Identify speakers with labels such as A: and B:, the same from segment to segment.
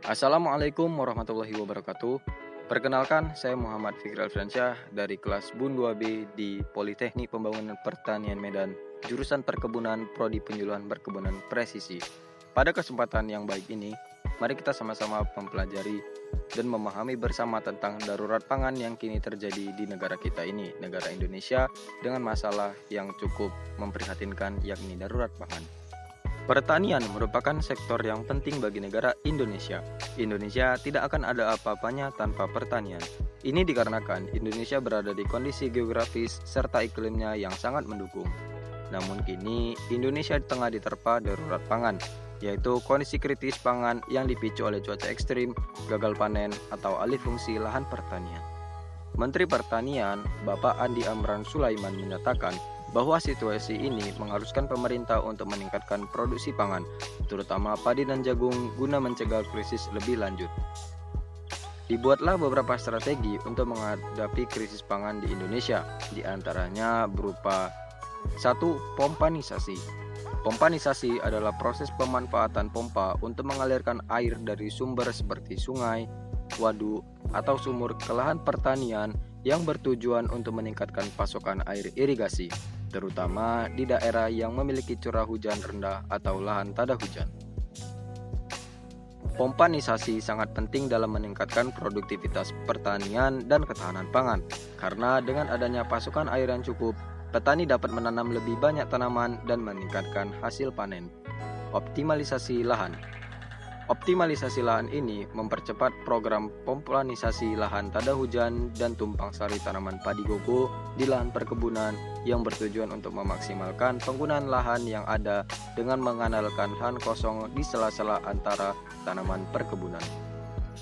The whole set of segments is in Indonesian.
A: Assalamualaikum warahmatullahi wabarakatuh. Perkenalkan, saya Muhammad Fikri Alfriansyah dari kelas BUN 2B di Politeknik Pembangunan Pertanian Medan, jurusan Perkebunan Prodi Penyuluhan Perkebunan Presisi. Pada kesempatan yang baik ini, mari kita sama-sama mempelajari dan memahami bersama tentang darurat pangan yang kini terjadi di negara kita ini, negara Indonesia, dengan masalah yang cukup memprihatinkan, yakni darurat pangan. Pertanian merupakan sektor yang penting bagi negara Indonesia. Indonesia tidak akan ada apa-apanya tanpa pertanian. Ini dikarenakan Indonesia berada di kondisi geografis serta iklimnya yang sangat mendukung. Namun kini Indonesia tengah diterpa darurat pangan, yaitu kondisi kritis pangan yang dipicu oleh cuaca ekstrim, gagal panen, atau alih fungsi lahan pertanian. Menteri Pertanian, Bapak Andi Amran Sulaiman menyatakan bahwa situasi ini mengharuskan pemerintah untuk meningkatkan produksi pangan, terutama padi dan jagung guna mencegah krisis lebih lanjut. Dibuatlah beberapa strategi untuk menghadapi krisis pangan di Indonesia, di antaranya berupa 1. Pompanisasi. Pompanisasi adalah proses pemanfaatan pompa untuk mengalirkan air dari sumber seperti sungai, waduk, atau sumur ke lahan pertanian yang bertujuan untuk meningkatkan pasokan air irigasi, terutama di daerah yang memiliki curah hujan rendah atau lahan tada hujan. Pompanisasi sangat penting dalam meningkatkan produktivitas pertanian dan ketahanan pangan, karena dengan adanya pasokan air yang cukup, petani dapat menanam lebih banyak tanaman dan meningkatkan hasil panen. Optimalisasi lahan. Optimalisasi lahan ini mempercepat program pompanisasi lahan tada hujan dan tumpang sari tanaman padi gogo di lahan perkebunan yang bertujuan untuk memaksimalkan penggunaan lahan yang ada dengan mengandalkan lahan kosong di sela-sela antara tanaman perkebunan.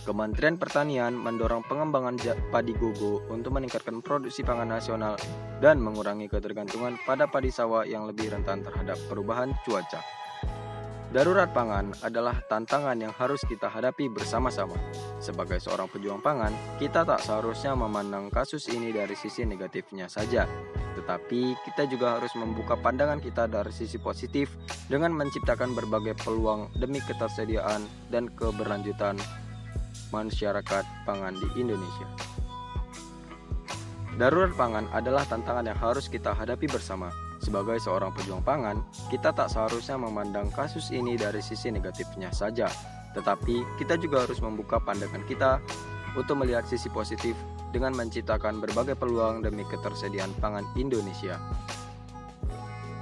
A: Kementerian Pertanian mendorong pengembangan padi gogo untuk meningkatkan produksi pangan nasional dan mengurangi ketergantungan pada padi sawah yang lebih rentan terhadap perubahan cuaca. Darurat pangan adalah tantangan yang harus kita hadapi bersama-sama. Sebagai seorang pejuang pangan, kita tak seharusnya memandang kasus ini dari sisi negatifnya saja, tetapi kita juga harus membuka pandangan kita dari sisi positif dengan menciptakan berbagai peluang demi ketersediaan dan keberlanjutan masyarakat pangan di Indonesia. Darurat pangan adalah tantangan yang harus kita hadapi bersama. Sebagai seorang pejuang pangan, kita tak seharusnya memandang kasus ini dari sisi negatifnya saja, tetapi kita juga harus membuka pandangan kita untuk melihat sisi positif dengan menciptakan berbagai peluang demi ketersediaan pangan Indonesia.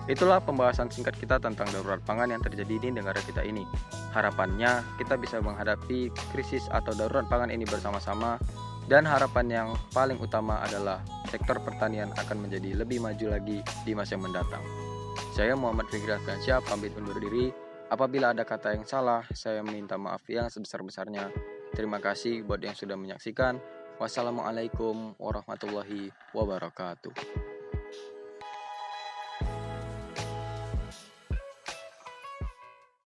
A: Itulah pembahasan singkat kita tentang darurat pangan yang terjadi di negara kita ini. Harapannya kita bisa menghadapi krisis atau darurat pangan ini bersama-sama, dan harapan yang paling utama adalah sektor pertanian akan menjadi lebih maju lagi di masa mendatang. Saya Muhammad Fikri Alfriansyah pamit undur diri. Apabila ada kata yang salah, saya minta maaf yang sebesar-besarnya. Terima kasih buat yang sudah menyaksikan. Wassalamualaikum warahmatullahi wabarakatuh.